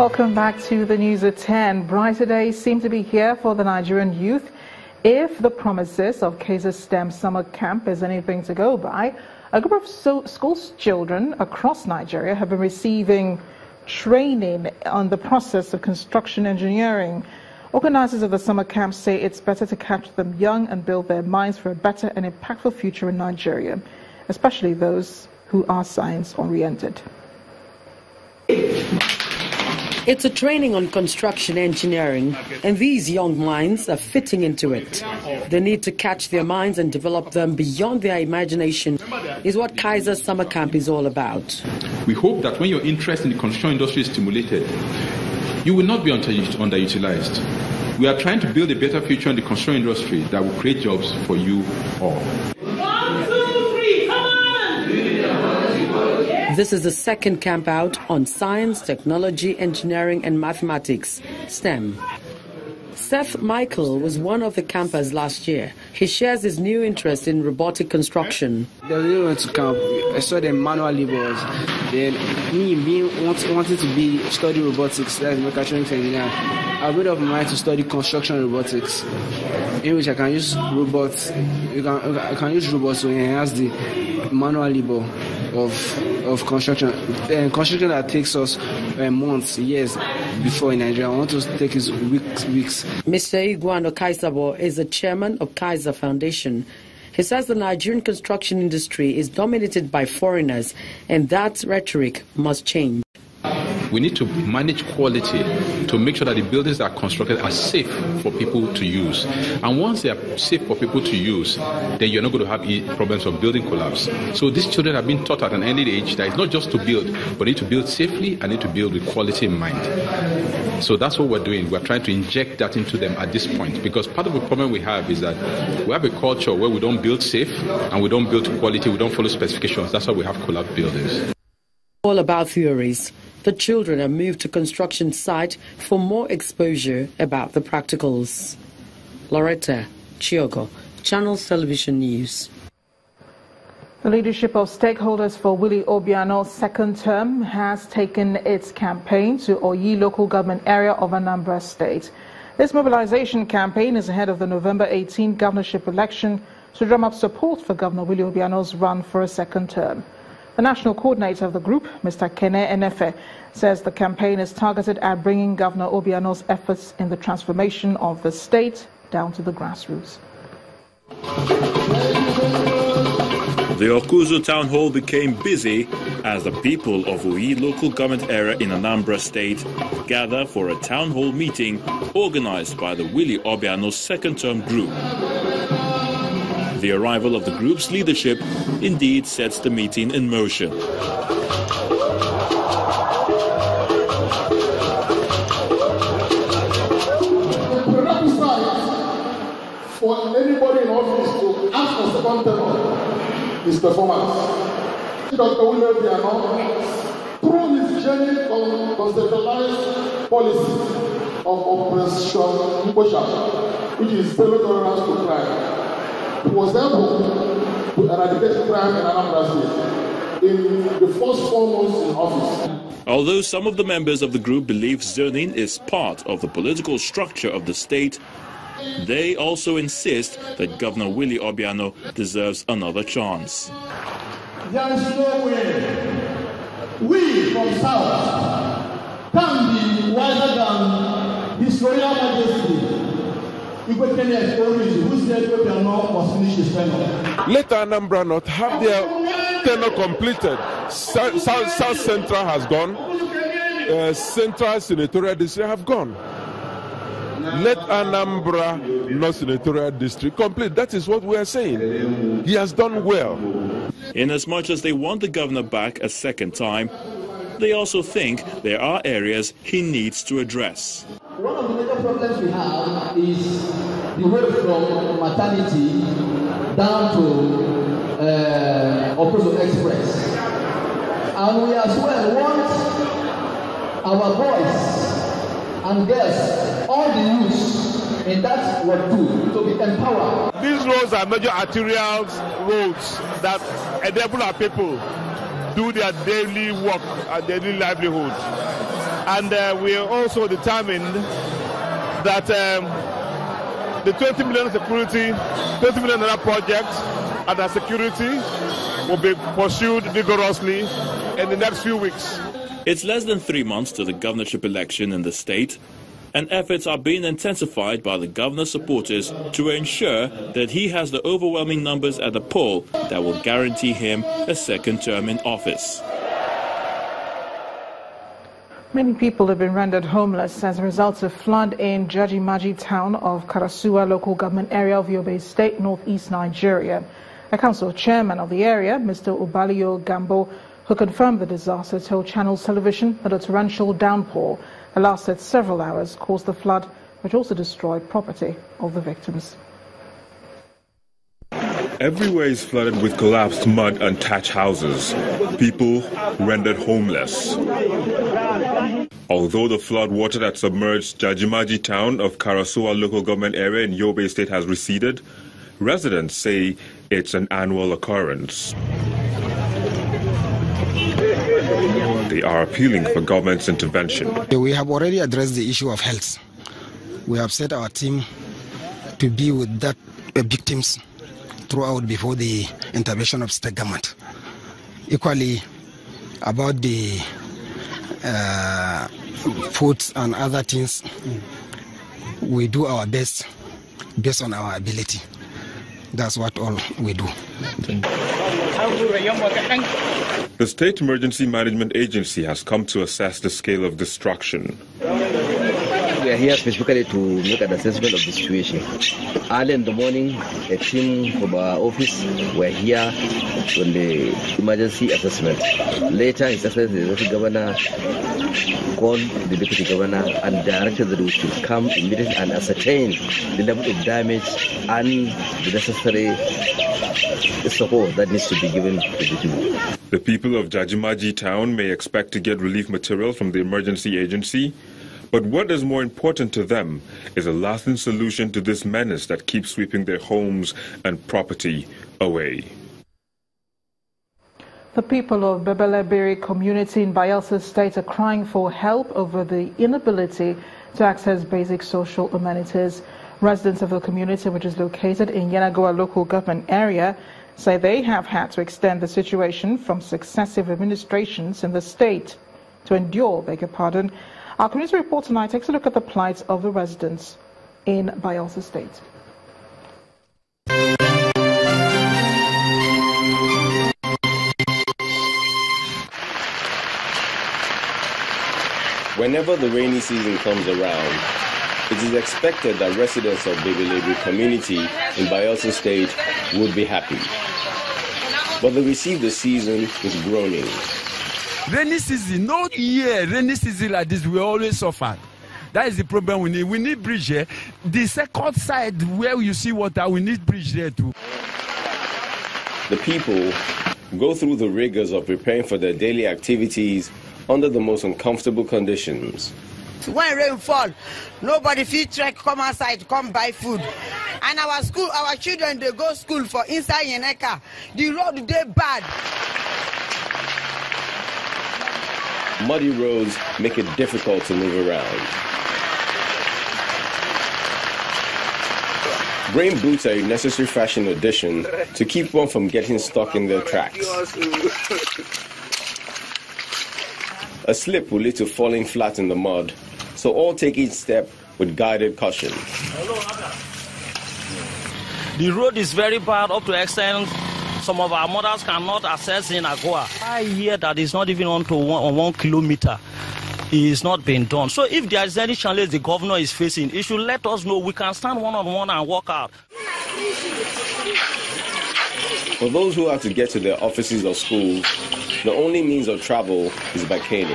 Welcome back to the news at 10. Brighter days seem to be here for the Nigerian youth. If the promises of Kaiser STEM summer camp is anything to go by, a group of school children across Nigeria have been receiving training on the process of construction engineering. Organizers of the summer camp say it's better to catch them young and build their minds for a better and impactful future in Nigeria, especially those who are science-oriented. It's a training on construction engineering, and these young minds are fitting into it. The need to catch their minds and develop them beyond their imagination is what Kaiser Summer Camp is all about. We hope that when your interest in the construction industry is stimulated, you will not be underutilized. We are trying to build a better future in the construction industry that will create jobs for you all. This is the second camp out on science, technology, engineering and mathematics, STEM. Seth Michael was one of the campers last year. He shares his new interest in robotic construction. The reason I went to camp, I saw the manual labors. Then me wanting to study robotics, that's mechatronics engineer, I made up my mind to study construction robotics, in which I can use robots. I can use robots to enhance the manual labor of construction. Construction that takes us months, years before in Nigeria. I want to take it weeks. Mr. Iguano Kaisabo is the chairman of Kaiser Foundation. He says the Nigerian construction industry is dominated by foreigners, and that rhetoric must change. We need to manage quality to make sure that the buildings that are constructed are safe for people to use. And once they are safe for people to use, then you're not going to have problems of building collapse. So these children have been taught at an early age that it's not just to build, but need to build safely and need to build with quality in mind. So that's what we're doing. We're trying to inject that into them at this point, because part of the problem we have is that we have a culture where we don't build safe and we don't build to quality, we don't follow specifications. That's why we have collapsed buildings. All about theories. The children are moved to construction site for more exposure about the practicals. Loretta Chiogo, Channels Television News. The leadership of stakeholders for Willie Obiano's second term has taken its campaign to Oyi local government area of Anambra State. This mobilization campaign is ahead of the November 18 governorship election to drum up support for Governor Willie Obiano's run for a second term. The national coordinator of the group, Mr. Kene Enefe, says the campaign is targeted at bringing Governor Obiano's efforts in the transformation of the state down to the grassroots. The Okuzu town hall became busy as the people of Oyi local government area in Anambra State gather for a town hall meeting organized by the Willie Obiano second term group. The arrival of the group's leadership indeed sets the meeting in motion. For anybody in office to ask for second term is performance. Dr. Willie Obiano, through his journey on conceptualized policy of Operation Mbosha, which is zero tolerance to crime, he was able to eradicate crime in Anambra State in the first 4 months in office. Although some of the members of the group believe zoning is part of the political structure of the state, they also insist that Governor Willie Obiano deserves another chance. There is no way we from South can be wiser than His Royal Majesty. Let Anambra not have their tenure completed. South Central has gone. Central Senatorial District have gone. Let Anambra North Senatorial District complete. That is what we are saying. He has done well. In as much as they want the governor back a second time, they also think there are areas he needs to address. One of the major problems we have is the way from maternity down to Operation Express. And we as well want our boys and girls, all the youths in that world too, to be empowered. These roads are major arterial roads that enable our people do their daily work and daily livelihood. And we are also determined that the 20 million security, 20 million project and the security will be pursued vigorously in the next few weeks. It's less than 3 months to the governorship election in the state, and efforts are being intensified by the governor's supporters to ensure that he has the overwhelming numbers at the poll that will guarantee him a second term in office. Many people have been rendered homeless as a result of flood in Jajimaji town of Karasuwa local government area of Yobe State, northeast Nigeria. A council chairman of the area, Mr. Ubalio Gambo, who confirmed the disaster, told Channels Television that a torrential downpour that lasted several hours caused the flood, which also destroyed property of the victims. Everywhere is flooded with collapsed mud and thatched houses. People rendered homeless. Although the flood water that submerged Jajimaji town of Karasuwa local government area in Yobe State has receded, residents say it's an annual occurrence. They are appealing for government's intervention. We have already addressed the issue of health. We have set our team to be with that victims throughout before the intervention of state government. Equally, about the foods and other things, we do our best based on our ability. That's what all we do. The State Emergency Management Agency has come to assess the scale of destruction. We are here specifically to make an assessment of the situation. Early in the morning, a team from our office were here on the emergency assessment. Later, His Excellency the Deputy Governor called the Deputy Governor and directed that we should come immediately and ascertain the level of damage and the necessary support that needs to be given to the people. The people of Jajimaji town may expect to get relief material from the emergency agency, but what is more important to them is a lasting solution to this menace that keeps sweeping their homes and property away. The people of Bebelebiri community in Bayelsa State are crying for help over the inability to access basic social amenities. Residents of the community, which is located in Yenagoa local government area, say they have had to extend the situation from successive administrations in the state to endure, Our community report tonight takes a look at the plight of the residents in Bayelsa State. Whenever the rainy season comes around, it is expected that residents of Bebelebiri community in Bayelsa State would be happy. But they receive the season with groaning. Rainy season, no year, rainy season like this, we always suffer. That is the problem we need. We need bridge here. The second side where you see water, we need bridge there too. The people go through the rigors of preparing for their daily activities under the most uncomfortable conditions. When rain fall, nobody fit trek come outside, come buy food. And our children, they go school for inside Yeneka. The road, they bad. Muddy roads make it difficult to move around. Rain boots are a necessary fashion addition to keep one from getting stuck in their tracks. A slip will lead to falling flat in the mud, so all take each step with guided caution. The road is very bad up to the extent some of our mothers cannot access in Agoa. I hear that it's not even on 1 kilometer. It is not being done. So if there is any challenge the governor is facing, he should let us know. We can stand one-on-one and walk out. For those who have to get to their offices or schools, the only means of travel is by canoe.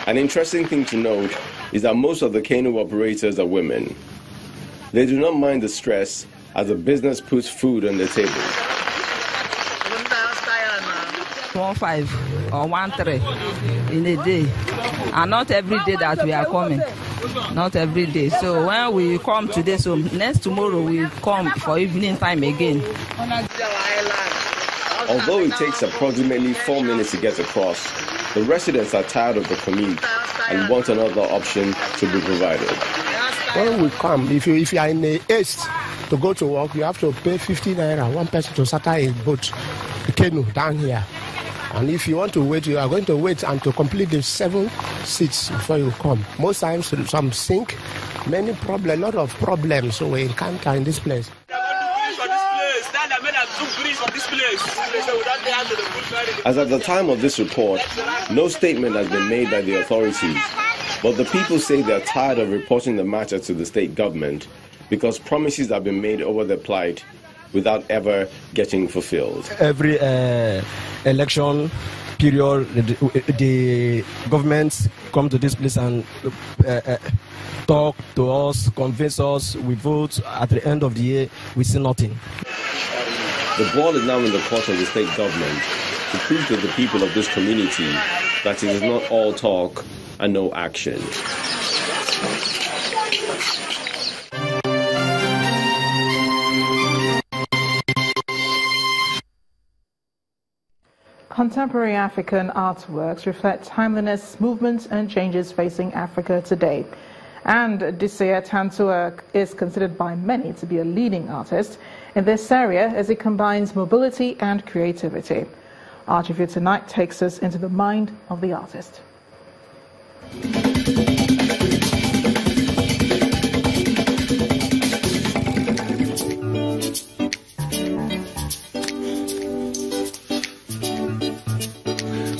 An interesting thing to note is that most of the canoe operators are women. They do not mind the stress as the business puts food on the table. 1.5 or 1.3 in a day, and not every day that we are coming. Not every day. So when we come today, so next tomorrow we come for evening time again. Although it takes approximately 4 minutes to get across, the residents are tired of the commute and want another option to be provided. When we come, if you are in the east to go to work, you have to pay 50 naira, one person to start a boat, a canoe down here. And if you want to wait, you are going to wait and to complete the 7 seats before you come. Most times, some sink, a lot of problems we encounter in this place. As at the time of this report, no statement has been made by the authorities, but the people say they are tired of reporting the matter to the state government because promises have been made over their plight without ever getting fulfilled. Every election period, the governments come to this place and talk to us, convince us, we vote. At the end of the year, we see nothing. The ball is now in the court of the state government to prove to the people of this community that it is not all talk and no action. Contemporary African artworks reflect timeliness, movements and changes facing Africa today. And Disea Tantua is considered by many to be a leading artist in this area as it combines mobility and creativity. Art Review tonight takes us into the mind of the artist.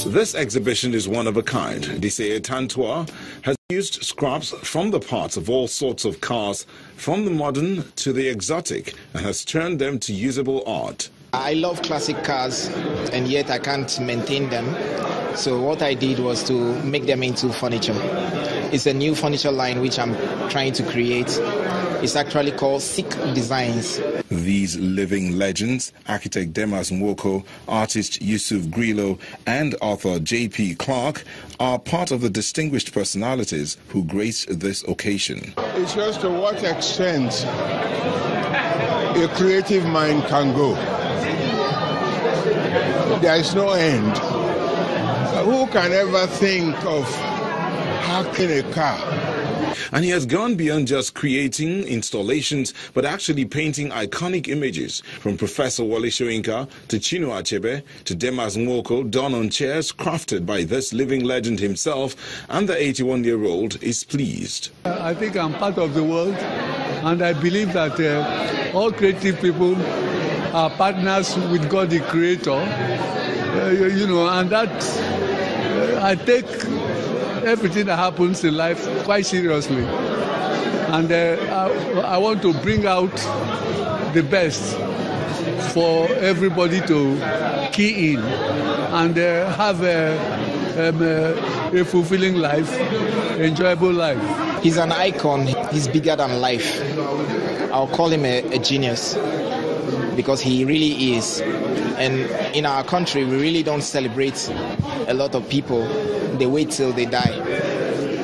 This exhibition is one of a kind. Disea Tantua has used scraps from the parts of all sorts of cars, from the modern to the exotic, and has turned them to usable art. I love classic cars, and yet I can't maintain them. So what I did was to make them into furniture. It's a new furniture line which I'm trying to create. It's actually called Sick Designs. These living legends, architect Demas Nwoko, artist Yusuf Grillo, and author J.P. Clark, are part of the distinguished personalities who graced this occasion. It shows to what extent a creative mind can go. There is no end. Who can ever think of hacking a car? And he has gone beyond just creating installations, but actually painting iconic images, from Professor Wole Soyinka to Chinua Achebe to Demas Nwoko, done on chairs crafted by this living legend himself, and the 81-year-old is pleased. I think I'm part of the world, and I believe that all creative people are partners with God the Creator, and that I take everything that happens in life quite seriously, and I want to bring out the best for everybody to key in and have a fulfilling life, enjoyable life. He's an icon. He's bigger than life. I'll call him a genius because he really is. And in our country, we really don't celebrate a lot of people. They wait till they die,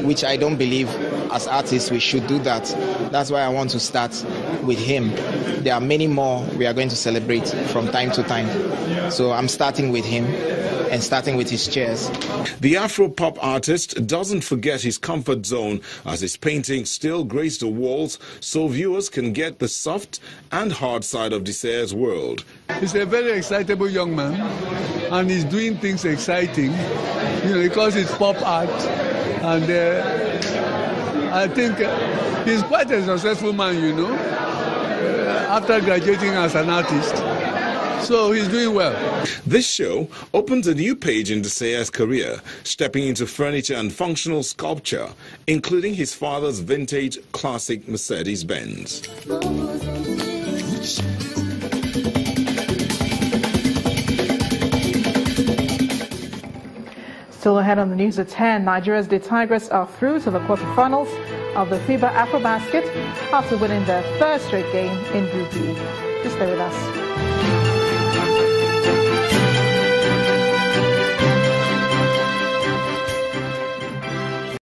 which I don't believe as artists we should do that. That's why I want to start with him. There are many more we are going to celebrate from time to time. So I'm starting with him and starting with his chairs. The Afro-pop artist doesn't forget his comfort zone as his paintings still grace the walls so viewers can get the soft and hard side of Disea's world. He's a very excitable young man, and he's doing things exciting, because it's pop art, and I think he's quite a successful man, after graduating as an artist. So he's doing well. This show opens a new page in Disea's career, stepping into furniture and functional sculpture, including his father's vintage classic Mercedes-Benz. Still ahead on the news at 10, Nigeria's The Tigers are through to the quarterfinals of the FIBA AfroBasket after winning their third straight game in Group B. Just stay with us.